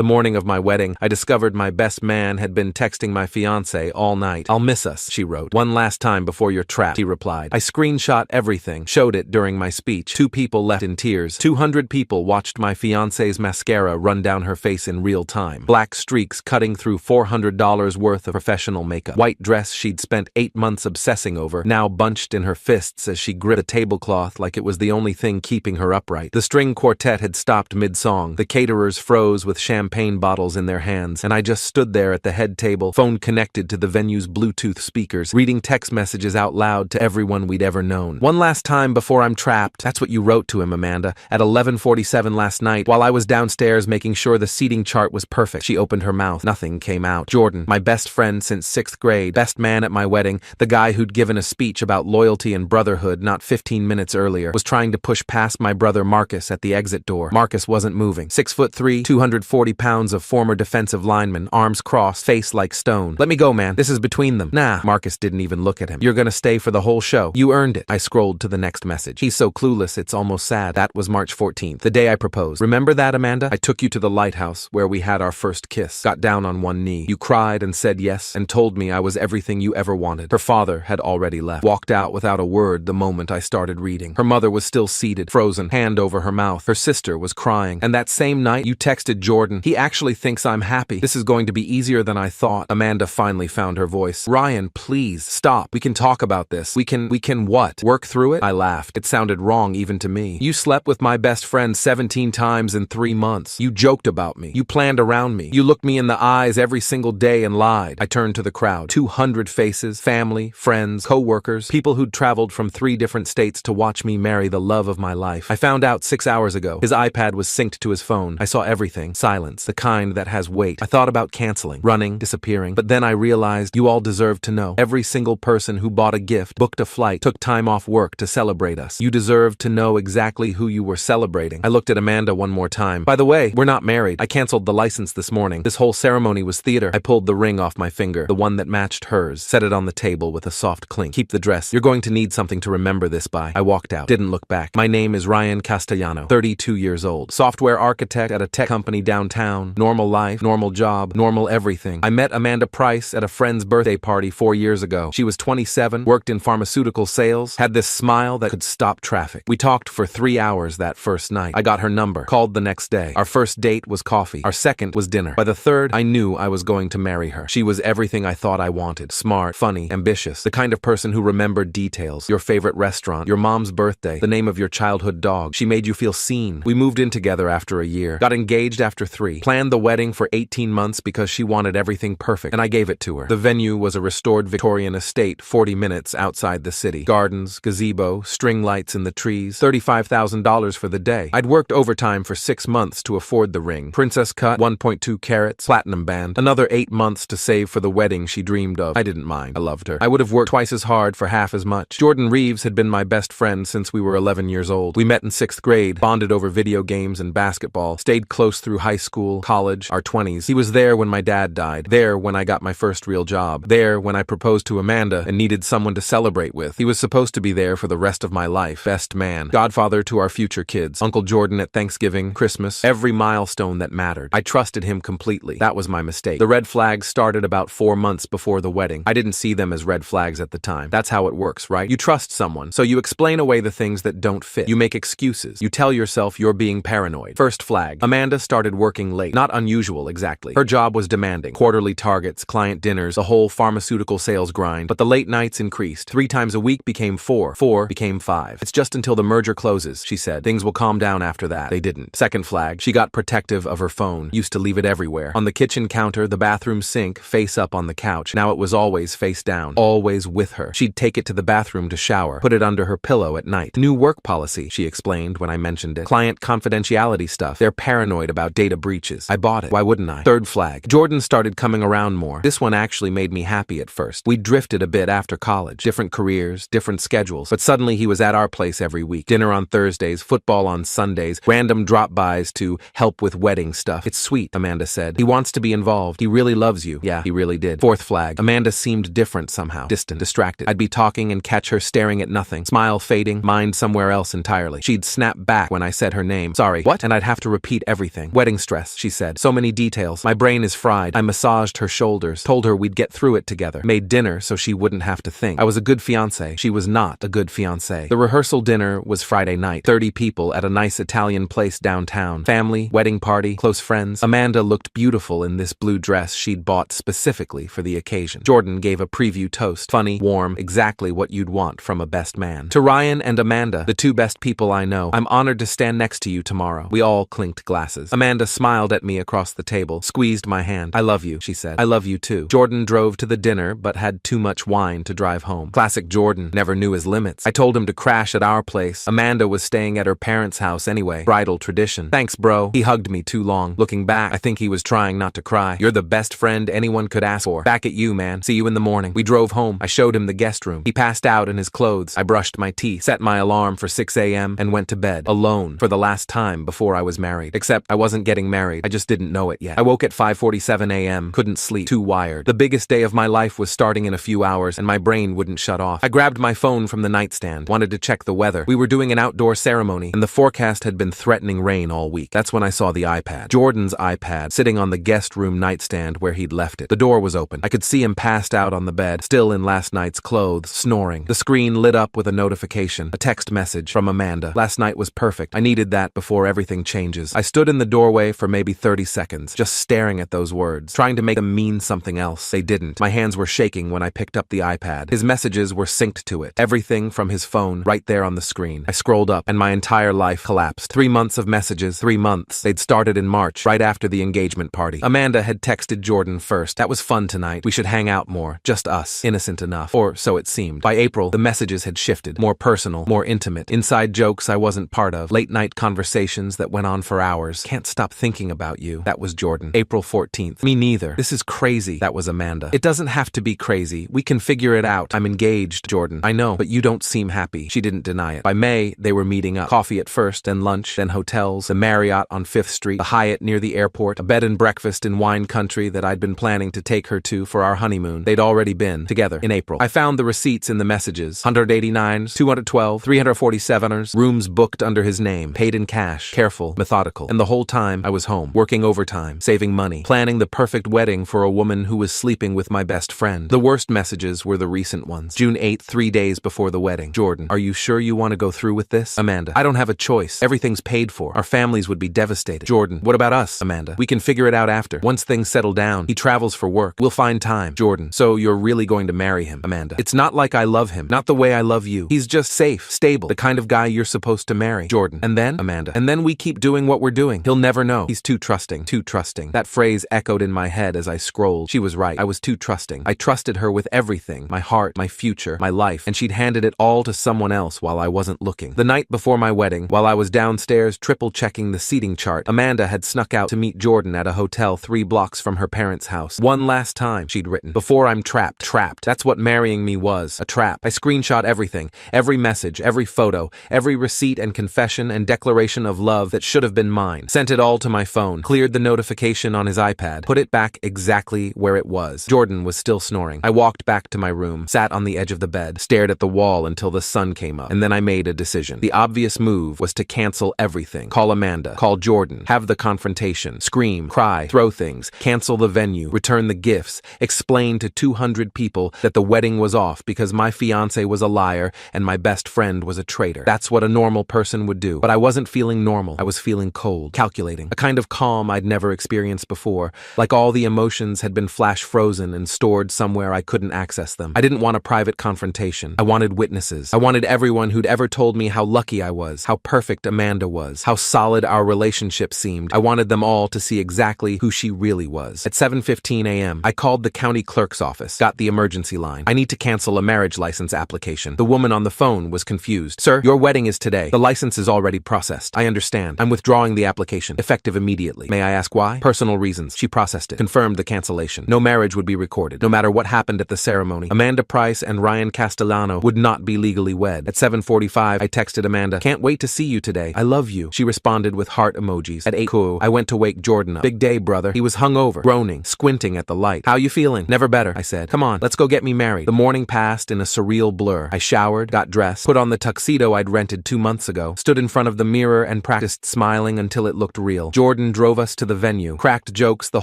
The morning of my wedding, I discovered my best man had been texting my fiancée all night. "I'll miss us," she wrote. "One last time before you're trapped," he replied. I screenshot everything, showed it during my speech. 2 people left in tears. 200 people watched my fiancée's mascara run down her face in real time. Black streaks cutting through $400 worth of professional makeup. White dress she'd spent 8 months obsessing over, now bunched in her fists as she gripped the tablecloth like it was the only thing keeping her upright. The string quartet had stopped mid-song. The caterers froze with champagne bottles in their hands, and I just stood there at the head table, phone connected to the venue's Bluetooth speakers, reading text messages out loud to everyone we'd ever known. "One last time before I'm trapped." That's what you wrote to him, Amanda, at 11:47 last night, while I was downstairs making sure the seating chart was perfect. She opened her mouth. Nothing came out. Jordan, my best friend since 6th grade, best man at my wedding, the guy who'd given a speech about loyalty and brotherhood not 15 minutes earlier, was trying to push past my brother Marcus at the exit door. Marcus wasn't moving. 6'3", 240 pounds of former defensive lineman, arms crossed, face like stone. "Let me go, man. This is between them." "Nah." Marcus didn't even look at him. "You're gonna stay for the whole show. You earned it." I scrolled to the next message. "He's so clueless, it's almost sad." That was March 14th, the day I proposed. "Remember that, Amanda? I took you to the lighthouse where we had our first kiss. Got down on one knee. You cried and said yes and told me I was everything you ever wanted." Her father had already left. Walked out without a word the moment I started reading. Her mother was still seated, frozen, hand over her mouth. Her sister was crying. "And that same night, you texted Jordan. He actually thinks I'm happy. This is going to be easier than I thought." Amanda finally found her voice. "Ryan, please, stop. We can talk about this. We can what? Work through it?" I laughed. It sounded wrong even to me. "You slept with my best friend 17 times in 3 months. You joked about me. You planned around me. You looked me in the eyes every single day and lied." I turned to the crowd. 200 faces, family, friends, co-workers, people who'd traveled from 3 different states to watch me marry the love of my life. I found out 6 hours ago. His iPad was synced to his phone. I saw everything. Silence, the kind that has weight. I thought about canceling, running, disappearing, but then I realized you all deserve to know. Every single person who bought a gift, booked a flight, took time off work to celebrate us. You deserve to know exactly who you were celebrating. I looked at Amanda one more time. "By the way, we're not married. I canceled the license this morning. This whole ceremony was theater." I pulled the ring off my finger, the one that matched hers, set it on the table with a soft clink. "Keep the dress. You're going to need something to remember this by." I walked out. Didn't look back. My name is Ryan Castellano, 32 years old. Software architect at a tech company downtown. Normal life, normal job, normal everything. I met Amanda Price at a friend's birthday party 4 years ago. She was 27, worked in pharmaceutical sales, had this smile that could stop traffic. We talked for 3 hours that first night. I got her number, called the next day. Our first date was coffee. Our second was dinner. By the third, I knew I was going to marry her. She was everything I thought I wanted. Smart, funny, ambitious. The kind of person who remembered details. Your favorite restaurant, your mom's birthday, the name of your childhood dog. She made you feel seen. We moved in together after a year. Got engaged after 3. Planned the wedding for 18 months because she wanted everything perfect, and I gave it to her. The venue was a restored Victorian estate 40 minutes outside the city. Gardens, gazebo, string lights in the trees. $35,000 for the day. I'd worked overtime for 6 months to afford the ring. Princess cut, 1.2 carats, platinum band. Another 8 months to save for the wedding she dreamed of. I didn't mind. I loved her. I would have worked twice as hard for half as much. Jordan Reeves had been my best friend since we were 11 years old. We met in 6th grade, bonded over video games and basketball, stayed close through high school, college, our 20s. He was there when my dad died, there when I got my first real job, there when I proposed to Amanda and needed someone to celebrate with. He was supposed to be there for the rest of my life. Best man. Godfather to our future kids. Uncle Jordan at Thanksgiving, Christmas, every milestone that mattered. I trusted him completely. That was my mistake. The red flags started about 4 months before the wedding. I didn't see them as red flags at the time. That's how it works, right? You trust someone, so you explain away the things that don't fit. You make excuses. You tell yourself you're being paranoid. First flag. Amanda started working late. Not unusual, exactly. Her job was demanding. Quarterly targets, client dinners, the whole pharmaceutical sales grind. But the late nights increased. 3 times a week became 4. 4 became 5. "It's just until the merger closes," she said. "Things will calm down after that." They didn't. Second flag. She got protective of her phone. Used to leave it everywhere. On the kitchen counter, the bathroom sink, face up on the couch. Now it was always face down. Always with her. She'd take it to the bathroom to shower. Put it under her pillow at night. New work policy, she explained when I mentioned it. Client confidentiality stuff. They're paranoid about data breaches. I bought it. Why wouldn't I? Third flag. Jordan started coming around more. This one actually made me happy at first. We drifted a bit after college. Different careers, different schedules. But suddenly he was at our place every week. Dinner on Thursdays, football on Sundays, random drop-bys to help with wedding stuff. "It's sweet," Amanda said. "He wants to be involved. He really loves you." Yeah, he really did. Fourth flag. Amanda seemed different somehow. Distant, distracted. I'd be talking and catch her staring at nothing. Smile fading, mind somewhere else entirely. She'd snap back when I said her name. "Sorry, what?" And I'd have to repeat everything. Wedding stress. dress, she said. So many details. My brain is fried. I massaged her shoulders, told her we'd get through it together, made dinner so she wouldn't have to think. I was a good fiancé. She was not a good fiancé. The rehearsal dinner was Friday night. 30 people at a nice Italian place downtown. Family, wedding party, close friends. Amanda looked beautiful in this blue dress she'd bought specifically for the occasion. Jordan gave a preview toast. Funny, warm, exactly what you'd want from a best man. To Ryan and Amanda, the two best people I know, I'm honored to stand next to you tomorrow. We all clinked glasses. Amanda smiled at me across the table, squeezed my hand. I love you, she said. I love you too. Jordan drove to the dinner, but had too much wine to drive home. Classic Jordan, never knew his limits. I told him to crash at our place. Amanda was staying at her parents' house anyway. Bridal tradition. Thanks, bro. He hugged me too long. Looking back, I think he was trying not to cry. You're the best friend anyone could ask for. Back at you, man. See you in the morning. We drove home. I showed him the guest room. He passed out in his clothes. I brushed my teeth, set my alarm for 6 a.m. and went to bed, alone, for the last time before I was married. Except I wasn't getting married. I just didn't know it yet. I woke at 5:47 a.m. Couldn't sleep. Too wired. The biggest day of my life was starting in a few hours, and my brain wouldn't shut off. I grabbed my phone from the nightstand, wanted to check the weather. We were doing an outdoor ceremony, and the forecast had been threatening rain all week. That's when I saw the iPad. Jordan's iPad, sitting on the guest room nightstand where he'd left it. The door was open. I could see him passed out on the bed, still in last night's clothes, snoring. The screen lit up with a notification, a text message from Amanda. Last night was perfect. I needed that before everything changes. I stood in the doorway for maybe 30 seconds, just staring at those words, trying to make them mean something else. They didn't. My hands were shaking when I picked up the iPad. His messages were synced to it. Everything from his phone, right there on the screen. I scrolled up, and my entire life collapsed. 3 months of messages, 3 months. They'd started in March, right after the engagement party. Amanda had texted Jordan first. That was fun tonight. We should hang out more. Just us. Innocent enough. Or so it seemed. By April, the messages had shifted. More personal, more intimate. Inside jokes I wasn't part of. Late night conversations that went on for hours. Can't stop thinking about you. That was Jordan. April 14th. Me neither. This is crazy. That was Amanda. It doesn't have to be crazy. We can figure it out. I'm engaged, Jordan. I know, but you don't seem happy. She didn't deny it. By May, they were meeting up. Coffee at first, then lunch, then hotels, the Marriott on 5th Street, the Hyatt near the airport, a bed and breakfast in wine country that I'd been planning to take her to for our honeymoon. They'd already been together in April. I found the receipts in the messages. 189s, 212, 347ers, rooms booked under his name, paid in cash, careful, methodical. And the whole time I was home, working overtime, saving money, planning the perfect wedding for a woman who was sleeping with my best friend. The worst messages were the recent ones. June 8th, 3 days before the wedding. Jordan, are you sure you want to go through with this? Amanda, I don't have a choice. Everything's paid for. Our families would be devastated. Jordan, what about us? Amanda, we can figure it out after. Once things settle down, he travels for work. We'll find time. Jordan, so you're really going to marry him? Amanda, it's not like I love him. Not the way I love you. He's just safe, stable, the kind of guy you're supposed to marry. Jordan, and then? Amanda, and then we keep doing what we're doing. He'll never know. He's too trusting. Too trusting. That phrase echoed in my head as I scrolled. She was right. I was too trusting. I trusted her with everything. My heart, my future, my life, and she'd handed it all to someone else while I wasn't looking. The night before my wedding, while I was downstairs triple-checking the seating chart, Amanda had snuck out to meet Jordan at a hotel 3 blocks from her parents' house. One last time, she'd written. Before I'm trapped. Trapped. That's what marrying me was. A trap. I screenshot everything. Every message, every photo, every receipt and confession and declaration of love that should have been mine. Sent it all to my phone. Cleared the notification on his iPad. Put it back exactly where it was. Jordan was still snoring. I walked back to my room, sat on the edge of the bed, stared at the wall until the sun came up, and then I made a decision. The obvious move was to cancel everything. Call Amanda. Call Jordan. Have the confrontation. Scream. Cry. Throw things. Cancel the venue. Return the gifts. Explain to 200 people that the wedding was off because my fiancé was a liar and my best friend was a traitor. That's what a normal person would do. But I wasn't feeling normal. I was feeling cold, calculating, a kind of calm I'd never experienced before, like all the emotions had been flash frozen and stored somewhere I couldn't access them. I didn't want a private confrontation. I wanted witnesses. I wanted everyone who'd ever told me how lucky I was, how perfect Amanda was, how solid our relationship seemed. I wanted them all to see exactly who she really was. At 7:15 a.m., I called the county clerk's office, got the emergency line. I need to cancel a marriage license application. The woman on the phone was confused. Sir, your wedding is today. The license is already processed. I understand. I'm withdrawing the application, effective immediately. May I ask why? Personal reasons. She processed it, confirmed the cancellation. No marriage would be recorded, no matter what happened at the ceremony. Amanda Price and Ryan Castellano would not be legally wed. At 7:45, I texted Amanda, can't wait to see you today. I love you. She responded with heart emojis. At 8, cool. I went to wake Jordan up. Big day, brother. He was hungover, groaning, squinting at the light. How you feeling? Never better, I said. Come on, let's go get me married. The morning passed in a surreal blur. I showered, got dressed, put on the tuxedo I'd rented 2 months ago, stood in front of the mirror and practiced smiling until it looked real. Jordan Jordan drove us to the venue, cracked jokes the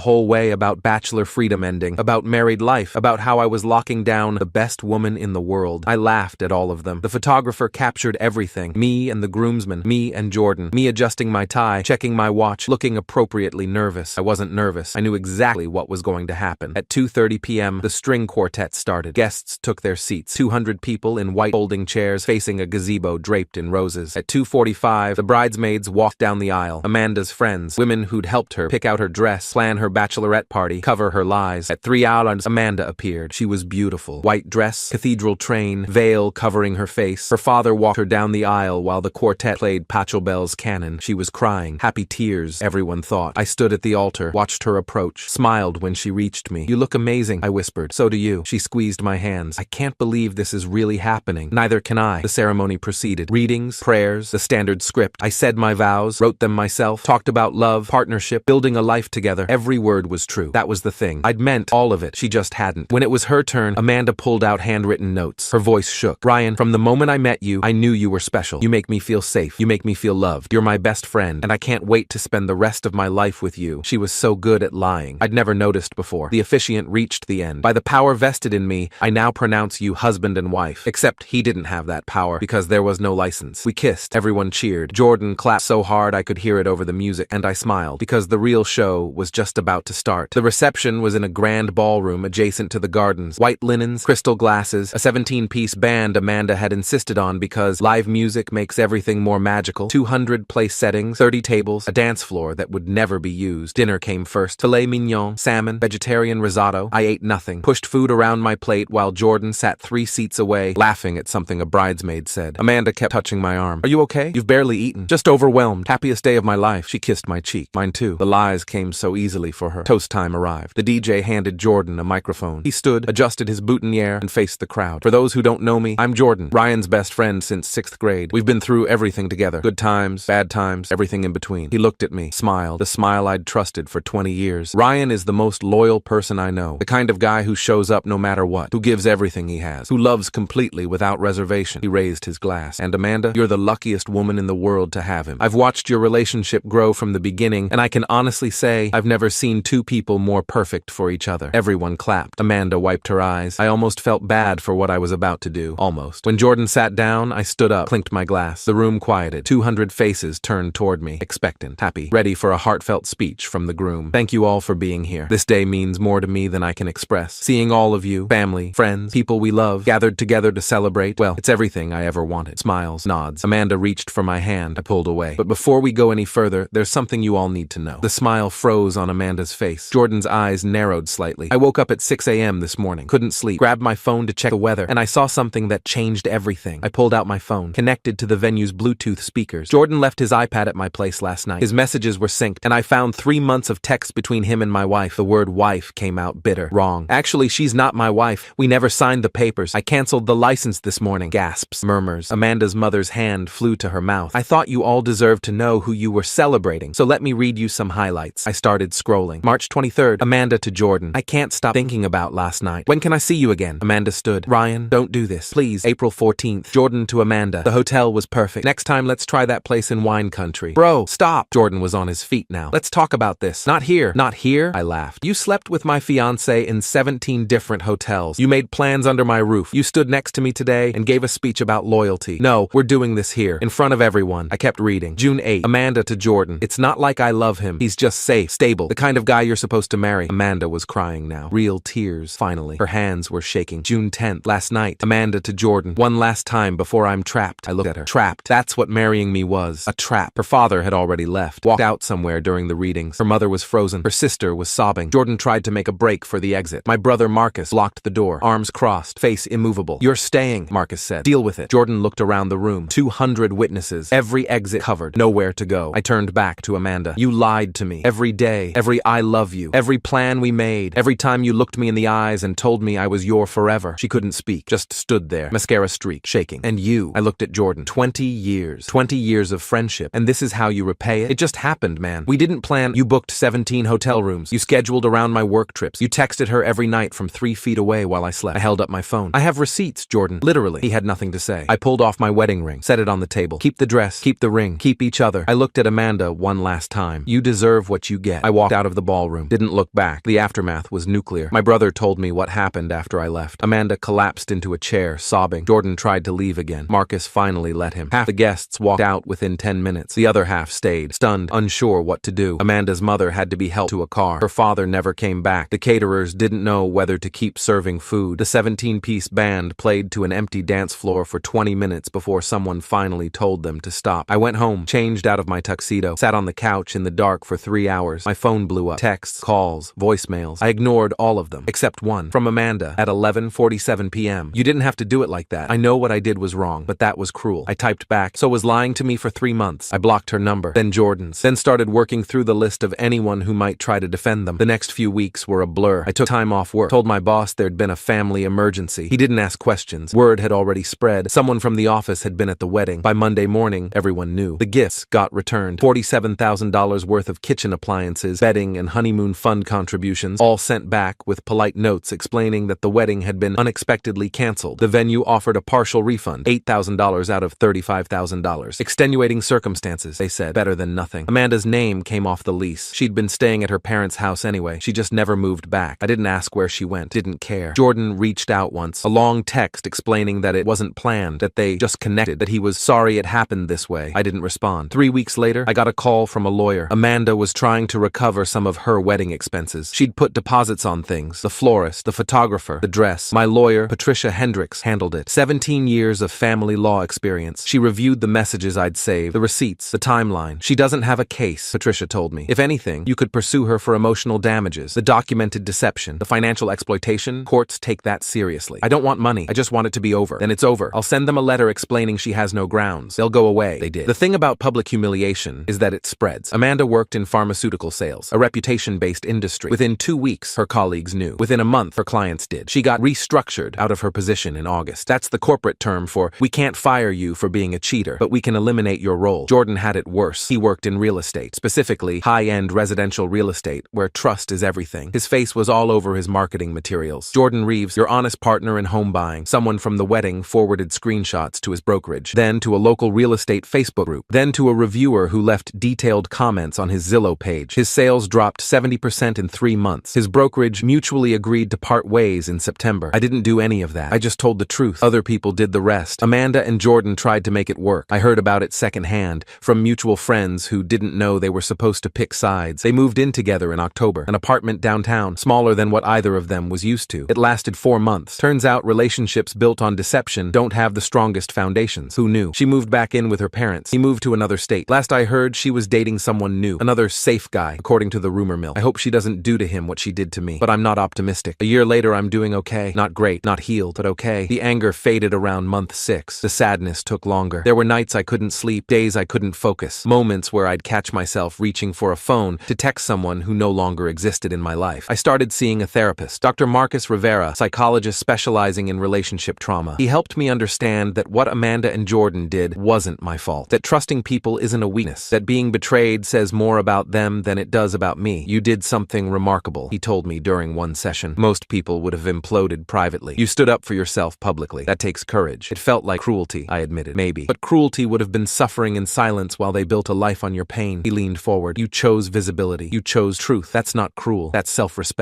whole way about bachelor freedom ending, about married life, about how I was locking down the best woman in the world. I laughed at all of them. The photographer captured everything. Me and the groomsmen, me and Jordan, me adjusting my tie, checking my watch, looking appropriately nervous. I wasn't nervous. I knew exactly what was going to happen. At 2:30 p.m., the string quartet started. Guests took their seats. 200 people in white folding chairs facing a gazebo draped in roses. At 2:45, the bridesmaids walked down the aisle. Amanda's friends, women who'd helped her pick out her dress, plan her bachelorette party, cover her lies. At 3 hours, Amanda appeared. She was beautiful. White dress, cathedral train, veil covering her face. Her father walked her down the aisle while the quartet played Pachelbel's canon. She was crying. Happy tears, everyone thought. I stood at the altar, watched her approach, smiled when she reached me. "You look amazing," I whispered. "So do you." She squeezed my hands. "I can't believe this is really happening." "Neither can I." The ceremony proceeded. Readings, prayers, the standard script. I said my vows, wrote them myself, talked about love, partnership, building a life together. Every word was true. That was the thing. I'd meant all of it. She just hadn't. When it was her turn, Amanda pulled out handwritten notes. Her voice shook. "Ryan, from the moment I met you, I knew you were special. You make me feel safe. You make me feel loved. You're my best friend, and I can't wait to spend the rest of my life with you." She was so good at lying. I'd never noticed before. The officiant reached the end. "By the power vested in me, I now pronounce you husband and wife." Except he didn't have that power because there was no license. We kissed. Everyone cheered. Jordan clapped so hard I could hear it over the music, and I smiled because the real show was just about to start. The reception was in a grand ballroom adjacent to the gardens. White linens, crystal glasses, a 17-piece band Amanda had insisted on because live music makes everything more magical. 200 place settings, 30 tables, a dance floor that would never be used. Dinner came first. Filet mignon, salmon, vegetarian risotto. I ate nothing. Pushed food around my plate while Jordan sat 3 seats away, laughing at something a bridesmaid said. Amanda kept touching my arm. "Are you okay? You've barely eaten." "Just overwhelmed. Happiest day of my life." She kissed my cheek. Mine too. The lies came so easily for her. Toast time arrived. The DJ handed Jordan a microphone. He stood, adjusted his boutonniere, and faced the crowd. "For those who don't know me, I'm Jordan, Ryan's best friend since 6th grade. We've been through everything together. Good times, bad times, everything in between." He looked at me, smiled, the smile I'd trusted for 20 years. "Ryan is the most loyal person I know. The kind of guy who shows up no matter what, who gives everything he has, who loves completely without reservation." He raised his glass. "And Amanda, you're the luckiest woman in the world to have him. I've watched your relationship grow from the beginning, and I can honestly say I've never seen two people more perfect for each other." Everyone clapped. Amanda wiped her eyes. I almost felt bad for what I was about to do. Almost. When Jordan sat down, I stood up, clinked my glass. The room quieted. 200 faces turned toward me, expectant, happy, ready for a heartfelt speech from the groom. "Thank you all for being here. This day means more to me than I can express. Seeing all of you, family, friends, people we love, gathered together to celebrate, well, it's everything I ever wanted." Smiles, nods. Amanda reached for my hand. I pulled away. "But before we go any further, there's something you all need to know." The smile froze on Amanda's face. Jordan's eyes narrowed slightly. "I woke up at 6 a.m. this morning. Couldn't sleep. Grabbed my phone to check the weather, and I saw something that changed everything." I pulled out my phone, connected to the venue's Bluetooth speakers. Jordan left his iPad at my place last night. His messages were synced, and I found 3 months of text between him and my wife. The word wife came out bitter. "Wrong. Actually, she's not my wife. We never signed the papers. I canceled the license this morning." Gasps, murmurs. Amanda's mother's hand flew to her mouth. "I thought you all deserved to know who you were celebrating, so let me read you some highlights." I started scrolling. March 23rd, Amanda to Jordan. "I can't stop thinking about last night. When can I see you again?" Amanda stood. "Ryan, don't do this. Please." April 14th, Jordan to Amanda. "The hotel was perfect. Next time let's try that place in wine country." "Bro, stop." Jordan was on his feet now. "Let's talk about this." "Not here." "Not here?" I laughed. "You slept with my fiancé in 17 different hotels. You made plans under my roof. You stood next to me today and gave a speech about loyalty. No, we're doing this here, in front of everyone." I kept reading. June 8th, Amanda to Jordan. "It's not like I love him. He's just safe, stable, the kind of guy you're supposed to marry." Amanda was crying now. Real tears, finally. Her hands were shaking. June 10th, last night, Amanda to Jordan. "One last time before I'm trapped." I looked at her. Trapped. That's what marrying me was. A trap. Her father had already left. Walked out somewhere during the readings. Her mother was frozen. Her sister was sobbing. Jordan tried to make a break for the exit. My brother Marcus blocked the door. Arms crossed. Face immovable. "You're staying," Marcus said. "Deal with it." Jordan looked around the room. 200 witnesses. Every exit covered. Nowhere to go. I turned back to Amanda. "You lied to me. Every day. Every I love you. Every plan we made. Every time you looked me in the eyes and told me I was your forever." She couldn't speak. Just stood there. Mascara streak. Shaking. "And you." I looked at Jordan. 20 years. 20 years of friendship. And this is how you repay it? It just happened, man. We didn't plan. You booked 17 hotel rooms. You scheduled around my work trips. You texted her every night from 3 feet away while I slept. I held up my phone. "I have receipts, Jordan." Literally. He had nothing to say. I pulled off my wedding ring. Set it on the table. "Keep the dress. Keep the ring. Keep each other." I looked at Amanda one last last time. You deserve what you get. I walked out of the ballroom. Didn't look back. The aftermath was nuclear. My brother told me what happened after I left. Amanda collapsed into a chair, sobbing. Jordan tried to leave again. Marcus finally let him. Half the guests walked out within 10 minutes. The other half stayed, stunned, unsure what to do. Amanda's mother had to be helped to a car. Her father never came back. The caterers didn't know whether to keep serving food. The 17-piece band played to an empty dance floor for 20 minutes before someone finally told them to stop. I went home, changed out of my tuxedo, sat on the couch in the dark for 3 hours. My phone blew up. Texts, calls, voicemails. I ignored all of them, except one, from Amanda at 11:47 p.m. You didn't have to do it like that. I know what I did was wrong, but that was cruel. I typed back, so was lying to me for 3 months. I blocked her number, then Jordan's, then started working through the list of anyone who might try to defend them. The next few weeks were a blur. I took time off work, told my boss there'd been a family emergency. He didn't ask questions. Word had already spread. Someone from the office had been at the wedding. By Monday morning, everyone knew. The gifts got returned. $47,000 worth of kitchen appliances, bedding, and honeymoon fund contributions, all sent back with polite notes explaining that the wedding had been unexpectedly canceled. The venue offered a partial refund, $8,000 out of $35,000. Extenuating circumstances, they said. Better than nothing. Amanda's name came off the lease. She'd been staying at her parents' house anyway. She just never moved back. I didn't ask where she went. Didn't care. Jordan reached out once. A long text explaining that it wasn't planned, that they just connected, that he was sorry it happened this way. I didn't respond. 3 weeks later, I got a call from a lawyer. Amanda was trying to recover some of her wedding expenses. She'd put deposits on things. The florist, the photographer, the dress. My lawyer, Patricia Hendricks, handled it. 17 years of family law experience. She reviewed the messages I'd saved, the receipts, the timeline. She doesn't have a case, Patricia told me. If anything, you could pursue her for emotional damages, the documented deception, the financial exploitation. Courts take that seriously. I don't want money. I just want it to be over. Then it's over. I'll send them a letter explaining she has no grounds. They'll go away. They did. The thing about public humiliation is that it spreads. Amanda worked in pharmaceutical sales, a reputation-based industry. Within 2 weeks, her colleagues knew. Within a month, her clients did. She got restructured out of her position in August. That's the corporate term for, we can't fire you for being a cheater, but we can eliminate your role. Jordan had it worse. He worked in real estate, specifically high-end residential real estate, where trust is everything. His face was all over his marketing materials. Jordan Reeves, your honest partner in home buying. Someone from the wedding forwarded screenshots to his brokerage, then to a local real estate Facebook group, then to a reviewer who left detailed comments on his Zillow page. His sales dropped 70% in 3 months. His brokerage mutually agreed to part ways in September. I didn't do any of that. I just told the truth. Other people did the rest. Amanda and Jordan tried to make it work. I heard about it secondhand, from mutual friends who didn't know they were supposed to pick sides. They moved in together in October, an apartment downtown, smaller than what either of them was used to. It lasted 4 months. Turns out relationships built on deception don't have the strongest foundations. Who knew? She moved back in with her parents. He moved to another state. Last I heard, she was dating someone new, another safe guy, according to the rumor mill. I hope she doesn't do to him what she did to me, but I'm not optimistic. A year later, I'm doing okay. Not great, not healed, but okay. The anger faded around month 6. The sadness took longer. There were nights I couldn't sleep, days I couldn't focus, moments where I'd catch myself reaching for a phone to text someone who no longer existed in my life. I started seeing a therapist, Dr. Marcus Rivera, psychologist specializing in relationship trauma. He helped me understand that what Amanda and Jordan did wasn't my fault, that trusting people isn't a weakness, that being betrayed says more about them than it does about me. You did something remarkable, he told me during one session. Most people would have imploded privately. You stood up for yourself publicly. That takes courage. It felt like cruelty, I admitted. Maybe. But cruelty would have been suffering in silence while they built a life on your pain. He leaned forward. You chose visibility. You chose truth. That's not cruel. That's self-respect.